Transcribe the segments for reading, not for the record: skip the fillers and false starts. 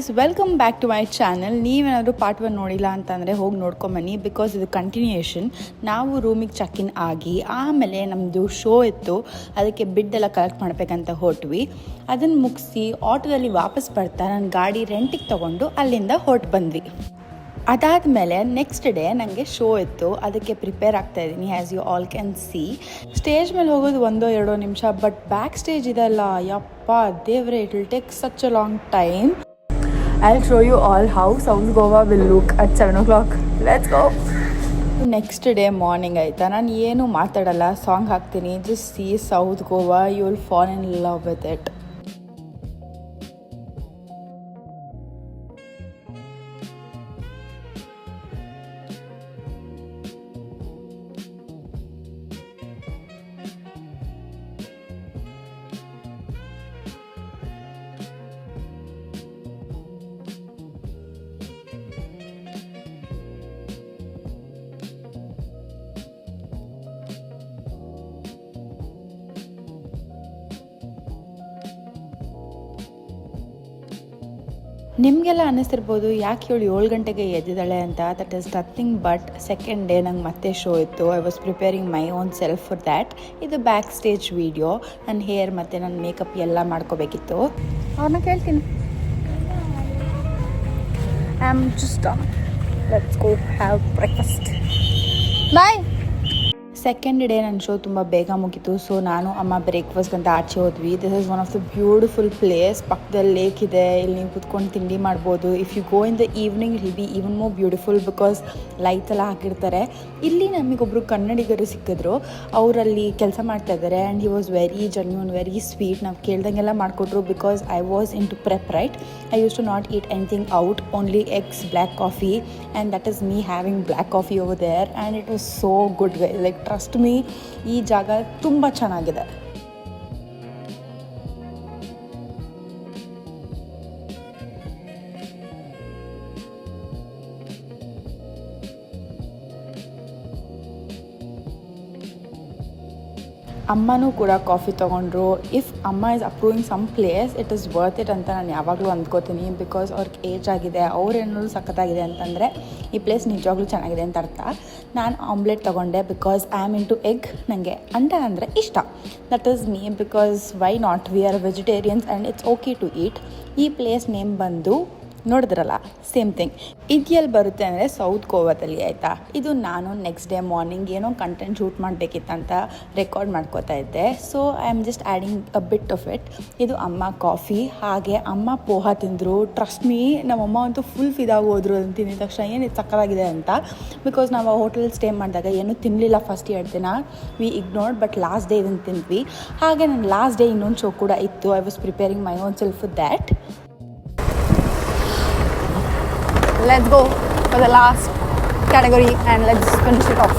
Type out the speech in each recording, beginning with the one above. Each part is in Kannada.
Guys, welcome back to my channel. ನೀವೇನಾದರೂ ಪಾರ್ಟ್ 1 ನೋಡಿಲ್ಲ ಅಂತಂದರೆ ಹೋಗಿ ನೋಡ್ಕೊಂಬನ್ನಿ, ಬಿಕಾಸ್ ಇದು ಕಂಟಿನ್ಯೂಯೇಷನ್. ನಾವು ರೂಮಿಗೆ ಚೆಕ್ ಇನ್ ಆಗಿ ಆಮೇಲೆ ನಮ್ಮದು ಶೋ ಇತ್ತು, ಅದಕ್ಕೆ ಬಿಡ್ಡೆಲ್ಲ ಕಲೆಕ್ಟ್ ಮಾಡಬೇಕಂತ ಹೊರಟ್ವಿ. ಅದನ್ನು ಮುಗಿಸಿ ಆಟೋದಲ್ಲಿ ವಾಪಸ್ ಬರ್ತಾ ನನ್ನ ಗಾಡಿ ರೆಂಟಿಗೆ ತೊಗೊಂಡು ಅಲ್ಲಿಂದ ಹೊರಟು ಬಂದ್ವಿ. ಅದಾದಮೇಲೆ ನೆಕ್ಸ್ಟ್ ಡೇ ನನಗೆ ಶೋ ಇತ್ತು, ಅದಕ್ಕೆ ಪ್ರಿಪೇರ್ ಆಗ್ತಾಯಿದ್ದೀನಿ. As you all can see, stage ಮೇಲೆ ಹೋಗೋದು 1-2 ನಿಮಿಷ, ಬಟ್ ಬ್ಯಾಕ್ ಸ್ಟೇಜ್ ಇದೆಲ್ಲ ಯಪ್ಪ ದೇವ್ರೆ, it will take such a long time. I'll show you all how South Goa will look at 7 o'clock. Let's go. Next day morning ಆಯಿತಾ, ನಾನು ಏನು ಮಾತಾಡಲ್ಲ, ಸಾಂಗ್ ಹಾಕ್ತೀನಿ, just see south Goa, you will fall in love with it. ನಿಮಗೆಲ್ಲ ಅನ್ನಿಸ್ತಿರ್ಬೋದು ಯಾಕೆ ಇವಳು 7 ಗಂಟೆಗೆ ಎದ್ದಿದ್ದಾಳೆ ಅಂತ. That is nothing but second day ನಂಗೆ ಮತ್ತೆ ಶೋ ಇತ್ತು. I was preparing my own self for that. ಇದು ಬ್ಯಾಕ್ ಸ್ಟೇಜ್ ವೀಡಿಯೋ. ನನ್ನ ಹೇರ್ ಮತ್ತು ನನ್ನ ಮೇಕಪ್ ಎಲ್ಲ ಮಾಡ್ಕೋಬೇಕಿತ್ತು. ಅವ್ರನ್ನ ಕೇಳ್ತೀನಿ. I am just let's go have breakfast. Bye. Second day ನನ್ನ ಶೋ ತುಂಬ ಬೇಗ ಮುಗೀತು. ಸೊ ನಾನು ಅಮ್ಮ ಬ್ರೇಕ್ಫಾಸ್ಟ್ ಅಂತ ಆಚೆ ಹೋದ್ವಿ. This is one of the beautiful place. ಪಕ್ಕದಲ್ಲಿ ಲೇಕ್ ಇದೆ, ಇಲ್ಲಿ ನೀವು ಕುತ್ಕೊಂಡು ತಿಂಡಿ ಮಾಡ್ಬೋದು. If you go in the evening it will be even more beautiful, because lights ಎಲ್ಲ ಹಾಕಿರ್ತಾರೆ. ಇಲ್ಲಿ ನಮಗೊಬ್ಬರು ಕನ್ನಡಿಗರು ಸಿಕ್ಕಿದ್ರು, ಅವರಲ್ಲಿ ಕೆಲಸ ಮಾಡ್ತಾ ಇದ್ದಾರೆ. And he was very genuine, very sweet. ನಾವು ಕೇಳ್ದಂಗೆಲ್ಲ ಮಾಡಿಕೊಟ್ರು, because I was in to prep right. I used to not eat anything out, only eggs, black coffee, and that is me having black coffee over there. And it was so good. Like trust me, ಈ ಜಾಗ ತುಂಬ ಚೆನ್ನಾಗಿದೆ. ಅಮ್ಮನೂ ಕೂಡ ಕಾಫಿ ತೊಗೊಂಡ್ರು. ಇಫ್ ಅಮ್ಮ is approving some place, it is worth it ಅಂತ ನಾನು ಯಾವಾಗಲೂ ಅಂದ್ಕೋತೀನಿ, ಬಿಕಾಸ್ ಅವ್ರಿಗೆ ಏಜ್ ಆಗಿದೆ, ಅವ್ರೇನಾದ್ರು ಸಖತ್ತಾಗಿದೆ ಅಂತಂದರೆ ಈ ಪ್ಲೇಸ್ ನಿಜವಾಗ್ಲೂ ಚೆನ್ನಾಗಿದೆ ಅಂತ ಅರ್ಥ. ನಾನು ಆಮ್ಲೆಟ್ ತೊಗೊಂಡೆ, because I am into egg ಎಗ್. ನನಗೆ ಅಂಡ ಅಂದರೆ ಇಷ್ಟ. That is me, because why not, we are vegetarians and it's okay to eat. ಈ ಪ್ಲೇಸ್ ನೇಮ್ ಬಂದು ನೋಡಿದ್ರಲ್ಲ, ಸೇಮ್ ಥಿಂಗ್. ಇದೆಲ್ಲಿ ಬರುತ್ತೆ ಅಂದರೆ ಸೌತ್ ಗೋವಾದಲ್ಲಿ ಆಯಿತಾ. ಇದು ನಾನು ನೆಕ್ಸ್ಟ್ ಡೇ ಮಾರ್ನಿಂಗ್ ಏನೋ ಕಂಟೆಂಟ್ ಶೂಟ್ ಮಾಡಬೇಕಿತ್ತಂತ ರೆಕಾರ್ಡ್ ಮಾಡ್ಕೋತಾ ಇದ್ದೆ. So I am just adding a bit of it. ಇದು ಅಮ್ಮ ಕಾಫಿ, ಹಾಗೆ ಅಮ್ಮ ಪೋಹ ತಿಂದರು. ಟ್ರಸ್ಟ್ ಮೀ, ನಮ್ಮಮ್ಮ ಅಂತೂ ಫುಲ್ ಫಿದಾಗಿ ಹೋದ್ರು ಅದನ್ನು ತಿಂದಿದ ತಕ್ಷಣ, ಏನು ಇದು ಸಕ್ಕತ್ತಾಗಿದೆ ಅಂತ. ಬಿಕಾಸ್ ನಾವು ಆ ಹೋಟೆಲ್ ಸ್ಟೇ ಮಾಡಿದಾಗ ಏನೂ ತಿನ್ನಲಿಲ್ಲ ಫಸ್ಟ್ 2 ದಿನ, we ignored. But last day ಇದನ್ನು ತಿಂದ್ವಿ. ಹಾಗೆ ನನ್ನ ಲಾಸ್ಟ್ ಡೇ ಇನ್ನೊಂದು ಶೋ ಕೂಡ ಇತ್ತು. I was preparing my own self for that. Let's go for the last category and let's finish it off.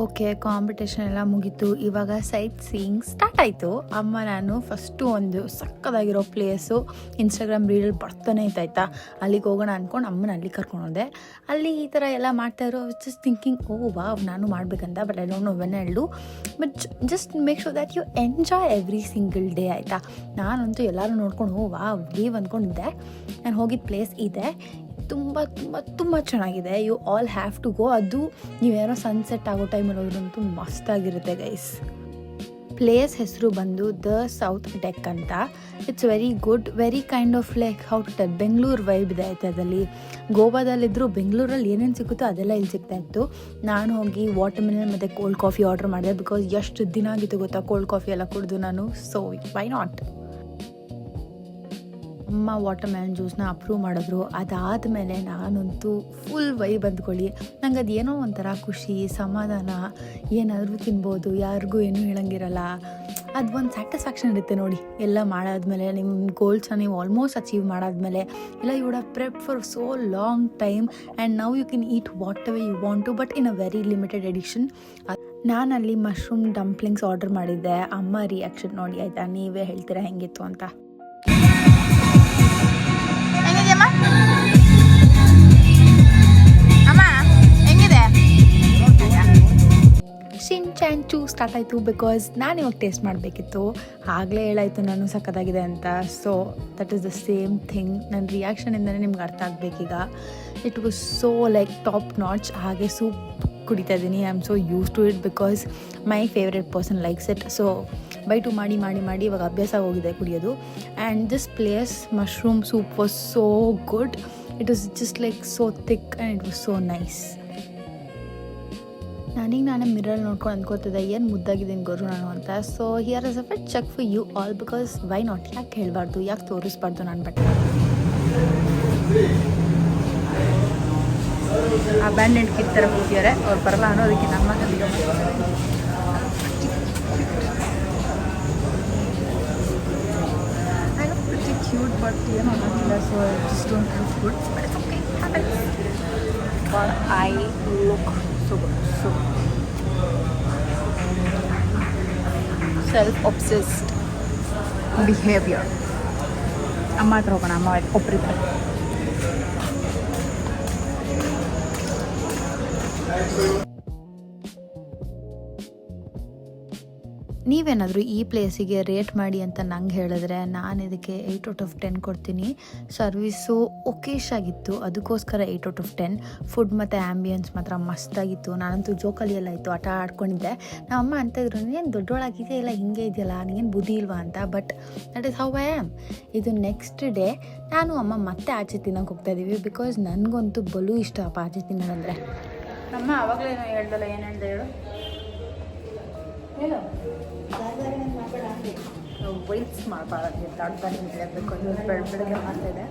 Okay, competition ಎಲ್ಲ ಮುಗೀತು. ಇವಾಗ ಸೈಟ್ ಸೀಯಿಂಗ್ ಸ್ಟಾರ್ಟ್ ಆಯಿತು. ಅಮ್ಮ ನಾನು ಫಸ್ಟು ಒಂದು ಸಕ್ಕದಾಗಿರೋ ಪ್ಲೇಸು ಇನ್ಸ್ಟಾಗ್ರಾಮ್ ರೀಡಲ್ಲಿ ಬರ್ತಾನೆ ಇತ್ತಾಯ್ತಾ, ಅಲ್ಲಿಗೆ ಹೋಗೋಣ ಅಂದ್ಕೊಂಡು ಅಮ್ಮನ ಅಲ್ಲಿಗೆ ಕರ್ಕೊಂಡು ಹೋದೆ. ಅಲ್ಲಿ ಈ ಥರ ಎಲ್ಲ ಮಾಡ್ತಾಯಿರೋ ಜಸ್ಟ್ ಥಿಂಕಿಂಗ್, ಓ ವಾವ್, ನಾನು ಮಾಡಬೇಕಂತ. But I don't know when I will do. But just make sure that you enjoy every single day ಆಯಿತಾ. ನಾನಂತೂ ಎಲ್ಲರೂ ನೋಡ್ಕೊಂಡು ಓ ವಾವ್ ಲೀವ್ ಅಂದ್ಕೊಂಡಿದ್ದೆ. ನಾನು ಹೋಗಿದ್ದ ಪ್ಲೇಸ್ ಇದೆ, ತುಂಬ ತುಂಬ ತುಂಬ ಚೆನ್ನಾಗಿದೆ. You all have to go. ಅದು ನೀವೇನೋ ಸನ್ಸೆಟ್ ಆಗೋ ಟೈಮಲ್ಲಿ ಹೋದ್ರಂತೂ ಮಸ್ತಾಗಿರುತ್ತೆ ಗೈಸ್. ಪ್ಲೇಸ್ ಹೆಸರು ಬಂದು ದ ಸೌತ್ ಡೆಕ್ ಅಂತ. It's very good, very kind of like how to tell, Bengaluru vibe ಇದೆ ಆಯ್ತು ಅದರಲ್ಲಿ. ಗೋವಾದಲ್ಲಿದ್ದರೂ ಬೆಂಗಳೂರಲ್ಲಿ ಏನೇನು ಸಿಗುತ್ತೋ ಅದೆಲ್ಲ ಇಲ್ಲಿ ಸಿಗ್ತಾಯಿತ್ತು. ನಾನು ಹೋಗಿ ವಾಟರ್ ಮಿಲನ್ ಮತ್ತು ಕೋಲ್ಡ್ ಕಾಫಿ ಆರ್ಡರ್ ಮಾಡಿದೆ, ಬಿಕಾಸ್ ಎಷ್ಟು ದಿನ ಆಗಿತ್ತು ಗೊತ್ತಾ ಕೋಲ್ಡ್ ಕಾಫಿ ಎಲ್ಲ ಕುಡಿದು ನಾನು. So why not. ಅಮ್ಮ ವಾಟರ್ ಮೆಲನ್ ಜ್ಯೂಸ್ನ ಅಪ್ರೂವ್ ಮಾಡಿದ್ರು. ಅದಾದಮೇಲೆ ನಾನಂತೂ ಫುಲ್ ವೈಬ್ ಅಂದ್ಕೊಳ್ಳಿ. ನಂಗೆ ಅದು ಏನೋ ಒಂಥರ ಖುಷಿ, ಸಮಾಧಾನ. ಏನಾದರೂ ತಿನ್ಬೋದು, ಯಾರಿಗೂ ಏನೂ ಹೇಳಂಗಿರಲ್ಲ. ಅದು ಒಂದು ಸ್ಯಾಟಿಸ್ಫ್ಯಾಕ್ಷನ್ ಇರುತ್ತೆ ನೋಡಿ. ಎಲ್ಲ ಮಾಡಾದ್ಮೇಲೆ ನಿಮ್ಮ ಗೋಲ್ಸ್ನ ನೀವು ಆಲ್ಮೋಸ್ಟ್ ಅಚೀವ್ ಮಾಡಾದ್ಮೇಲೆ, ಇಲ್ಲ you would have prepped for so long time and now you can eat whatever you want to, but in a very limited edition. ನಾನಲ್ಲಿ ಮಶ್ರೂಮ್ ಡಂಪ್ಲಿಂಗ್ಸ್ ಆರ್ಡರ್ ಮಾಡಿದ್ದೆ. ಅಮ್ಮ ರಿಯಾಕ್ಷನ್ ನೋಡಿ ಆಯಿತಾ, ನೀವೇ ಹೇಳ್ತೀರಾ ಹೆಂಗಿತ್ತು ಅಂತ. ಅಮ್ಮ ಹೆಂಗಿದೆ? ಶಿನ್ ಚಾನ್ ಚೂಸ್ ಸ್ಟಾರ್ಟ್ ಆಯಿತು ಬಿಕಾಸ್ ನಾನು ಇವಾಗ ಟೇಸ್ಟ್ ಮಾಡಬೇಕಿತ್ತು. ಆಗಲೇ ಹೇಳಾಯಿತು ನಾನು ಸಖತ್ತಾಗಿದೆ ಅಂತ. So that is the same thing. ನನ್ನ ರಿಯಾಕ್ಷನಿಂದನೇ ನಿಮ್ಗೆ ಅರ್ಥ ಆಗಬೇಕೀಗ. It was so like top notch. ಹಾಗೆ ಸೂಪ್ ಕುಡಿತಾ ಇದ್ದೀನಿ. I am so used to it because my favourite person likes it. So bite ಮಾಡಿ ಮಾಡಿ ಮಾಡಿ ಇವಾಗ ಅಭ್ಯಾಸ ಹೋಗಿದೆ ಕುಡಿಯೋದು. And this place mushroom soup was so good. It was just like so thick and it was so nice. ನಾನೇ ಮಿರರ್ ನೋಡ್ಕೊಂಡು ಅಂದ್ಕೋತಿದ್ದೆ ಏನು ಮುದ್ದಾಗಿದ್ದೀನಿ ಗುರು ನಾನು ಅಂತ. So here is a fit check for you all because why not? ಯಾಕೆ ಹೇಳಬಾರ್ದು, ಯಾಕೆ ತೋರಿಸ್ಬಾರ್ದು ನನ್ನ ಬಟ್ಟೆ? ಅಬ್ಯಾಂಡೆಂಡ್ ಕಿಟ್ ಥರ ಕೂತಿದ್ದಾರೆ, ಅವ್ರು ಬರಲ್ಲ ಅನ್ನೋದಕ್ಕೆ ನಮ್ಮ video I look pretty cute but ಏನೋ ಅನ್ನೋದಿಲ್ಲ. So just don't look good but it's okay. But I look so good, so self-obsessed behavior. ಅಮ್ಮ ಹತ್ರ ಹೋಗೋಣ. ಅಮ್ಮ ಒಬ್ಬರಿದ್ದಾರೆ. ನೀವೇನಾದರೂ ಈ ಪ್ಲೇಸಿಗೆ ರೇಟ್ ಮಾಡಿ ಅಂತ ನಂಗೆ ಹೇಳಿದ್ರೆ ನಾನು ಇದಕ್ಕೆ 8 ಔಟ್ ಆಫ್ 10 ಕೊಡ್ತೀನಿ. ಸರ್ವಿಸು ಓಕೇಶ್ ಆಗಿತ್ತು, ಅದಕ್ಕೋಸ್ಕರ 8 ಔಟ್ ಆಫ್ 10. ಫುಡ್ ಮತ್ತು ಆ್ಯಂಬಿಯನ್ಸ್ ಮಾತ್ರ ಮಸ್ತಾಗಿತ್ತು. ನಾನಂತೂ ಜೋಕಾಲಿ ಎಲ್ಲ ಇತ್ತು, ಆಟ ಆಡ್ಕೊಂಡಿದ್ದೆ. ನಮ್ಮಮ್ಮ ಅಂತ ಇದ್ರು, ನೀನು ದೊಡ್ಡೊಳಗಿದೆಯಾ ಇಲ್ಲ ಹಿಂಗೆ ಇದೆಯಲ್ಲ, ನೀನು ಬುದ್ಧಿ ಇಲ್ವಾ ಅಂತ. But that is how I am. ಇದು ನೆಕ್ಸ್ಟ್ ಡೇ ನಾನು ಅಮ್ಮ ಮತ್ತೆ ಆಚೆ ತಿನ್ನೋಕೆ ಹೋಗ್ತಾಯಿದ್ದೀವಿ ಬಿಕಾಸ್ ನನಗಂತೂ ಬಲು ಇಷ್ಟ ಅಪ್ಪ ಆಚೆ ತಿನ್ನೋದಂದರೆ. ನಮ್ಮ ಆವಾಗಲೇ ಹೇಳ್ದಲ್ಲ, ಏನು ಹೇಳ್ದೆ ಹೇಳು ಹೇಳು. ವೈಟ್ಸ್ ಮಾಡಬಾರ್ದು ತಡ್ತಾನೆ ಬಿಕಾಸ್ ಬೆಳಗ್ಗೆ ಮಾಡ್ತಾಯಿದೆ.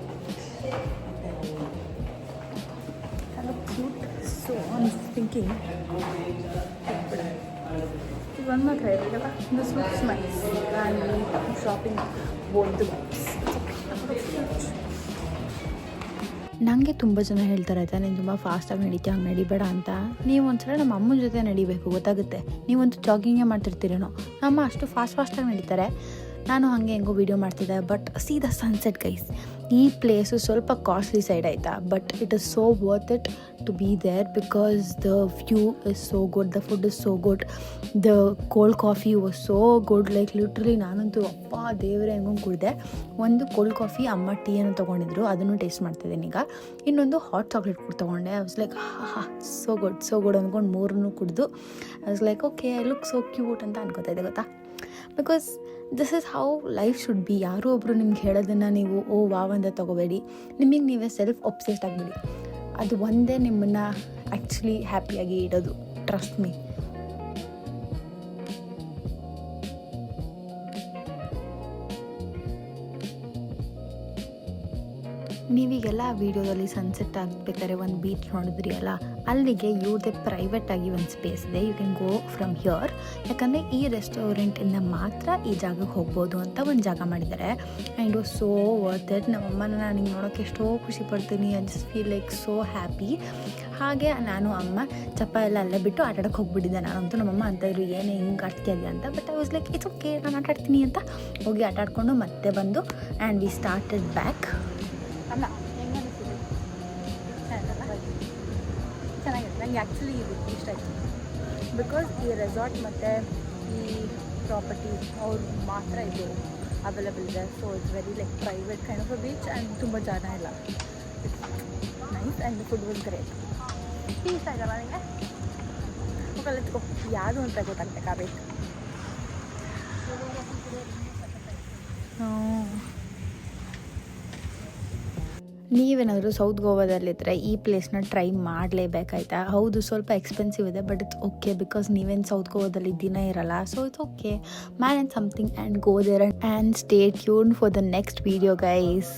Hello cute. ಸೊ ಥಿಂಕಿಂಗ್ ಒಂದು ಮಾತ್ರ ಇರಲಿಲ್ಲ. This looks nice and shopping both the whites. ನನಗೆ ತುಂಬ ಜನ ಹೇಳ್ತಾರೆ ಆಯಿತಾ, ನೀನು ತುಂಬ ಫಾಸ್ಟಾಗಿ ನಡೀತೀಯ, ಹಂಗೆ ನಡಿಬೇಡ ಅಂತ. ನೀವು ಒಂದ್ಸಲ ನಮ್ಮ ಅಮ್ಮನ ಜೊತೆ ನಡಿಬೇಕು, ಗೊತ್ತಾಗುತ್ತೆ. ನೀವಂತೂ ಜಾಗಿಂಗೇ ಮಾಡ್ತಿರ್ತೀರೇನೋ. ನಮ್ಮ ಅಷ್ಟು ಫಾಸ್ಟಾಗಿ ನಡೀತಾರೆ. ನಾನು ಹಾಗೆ ಹೆಂಗೋ ವೀಡಿಯೋ ಮಾಡ್ತಿದ್ದೆ. But see the sunset guys. ಈ ಪ್ಲೇಸು ಸ್ವಲ್ಪ ಕಾಸ್ಟ್ಲಿ ಸೈಡ್ ಆಯಿತಾ, but it is so worth it to be there because the view is so good, the food is so good, the cold coffee was so good. Like literally ನಾನಂತೂ ಅಪ್ಪ ದೇವರೇ ಹೆಂಗೂ ಕುಡಿದೆ. ಒಂದು ಕೋಲ್ಡ್ ಕಾಫಿ, ಅಮ್ಮ ಟೀಯನ್ನು ತೊಗೊಂಡಿದ್ರು, ಅದನ್ನು ಟೇಸ್ಟ್ ಮಾಡ್ತಿದ್ದೀನಿ ಈಗ. ಇನ್ನೊಂದು ಹಾಟ್ ಚಾಕ್ಲೇಟ್ ಕೂಡ ತೊಗೊಂಡೆ. I was like so good ಅಂದ್ಕೊಂಡು 3 ಕುಡಿದು I was like okay I look so cute ಅಂತ ಅನ್ಕೋತಾ ಇದ್ದೆ, ಗೊತ್ತಾ. Because this is how life should be. ಯಾರೋ ಒಬ್ಬರು ನಿಮ್ಗೆ ಹೇಳೋದನ್ನು ನೀವು ಓ ವಾವ್ ಅಂತ ತೊಗೋಬೇಡಿ. ನಿಮಗೆ ನೀವೇ ಸೆಲ್ಫ್ ಒಬ್ಸೆಸ್ಡ್ ಆಗಿಬಿಡಿ. ಅದು ಒಂದೇ ನಿಮ್ಮನ್ನು ಆ್ಯಕ್ಚುಲಿ ಹ್ಯಾಪಿಯಾಗಿ ಇಡೋದು. Trust me. ನೀವೀಗೆಲ್ಲ ವೀಡಿಯೋದಲ್ಲಿ ಸನ್ಸೆಟ್ ಆಗಬೇಕಾದ್ರೆ ಒಂದು ಬೀಚ್ ನೋಡಿದ್ರಿ ಅಲ್ಲ, ಅಲ್ಲಿಗೆ ಇವ್ರದ್ದೇ ಪ್ರೈವೇಟಾಗಿ ಒಂದು ಸ್ಪೇಸ್ ಇದೆ. You can go from here. ಯಾಕಂದರೆ ಈ ರೆಸ್ಟೋರೆಂಟಿಂದ ಮಾತ್ರ ಈ ಜಾಗಕ್ಕೆ ಹೋಗ್ಬೋದು ಅಂತ ಒಂದು ಜಾಗ ಮಾಡಿದ್ದಾರೆ. And was so worth it. ನಮ್ಮಮ್ಮನ ನಾನು ಹಿಂಗೆ ನೋಡೋಕ್ಕೆ ಎಷ್ಟೋ ಖುಷಿ ಪಡ್ತೀನಿ. I just feel like so happy. ಹಾಗೆ ನಾನು ಅಮ್ಮ ಚಪ್ಪ ಎಲ್ಲ ಅಲ್ಲೇ ಬಿಟ್ಟು ಆಟಾಡೋಕ್ಕೆ ಹೋಗ್ಬಿಟ್ಟಿದ್ದೆ. ನಾನಂತೂ ನಮ್ಮಮ್ಮ ಅಂತಾಯಿದ್ರು ಏನೇ ಹಿಂಗೆ ಆಡ್ತೀಯ ಅಂತ. But I was like it's okay, ನಾನು ಆಟಾಡ್ತೀನಿ ಅಂತ ಹೋಗಿ ಆಟಾಡಿಕೊಂಡು ಮತ್ತೆ ಬಂದು ಆ್ಯಂಡ್ ವಿ ಸ್ಟಾರ್ಟೆಡ್ ಬ್ಯಾಕ್. ಅಲ್ಲ ಹೆಂಗೆ ಅನಿಸ್ತಿದೆ? ಚೆನ್ನಾಗಿದೆ. ನನಗೆ ಆ್ಯಕ್ಚುಲಿ ಇದು ಇಷ್ಟ ಆಯಿತು ಬಿಕಾಸ್ ಈ ರೆಸಾರ್ಟ್ ಮತ್ತು ಈ ಪ್ರಾಪರ್ಟಿ ಅವ್ರು ಮಾತ್ರ ಇದು ಅವೈಲೇಬಲ್ ಇದೆ. So it's very like private kind of a beach and ತುಂಬ ಜನ ಇಲ್ಲ. It's nice and food will great. ಇಷ್ಟ ಆಯ್ತಲ್ಲ ನನಗೆ? ಹೋಗಲ್ಲ ಎತ್ಕೋ, ಯಾವುದು ಅಂತ ಗೊತ್ತಾಗ್ಬೇಕು ಆ ಬೇಕು. ನೀವೇನಾದರೂ ಸೌತ್ ಗೋವಾದಲ್ಲಿದ್ದರೆ ಈ ಪ್ಲೇಸ್ನ ಟ್ರೈ ಮಾಡಲೇಬೇಕಾಯ್ತಾ. ಹೌದು ಸ್ವಲ್ಪ ಎಕ್ಸ್ಪೆನ್ಸಿವ್ ಇದೆ, ಬಟ್ ಇಟ್ಸ್ ಓಕೆ ಬಿಕಾಸ್ ನೀವೇನು ಸೌತ್ ಗೋವಾದಲ್ಲಿ ದಿನ ಇರಲ್ಲ. So it's okay, manage something and go there and stay tune for the next video guys.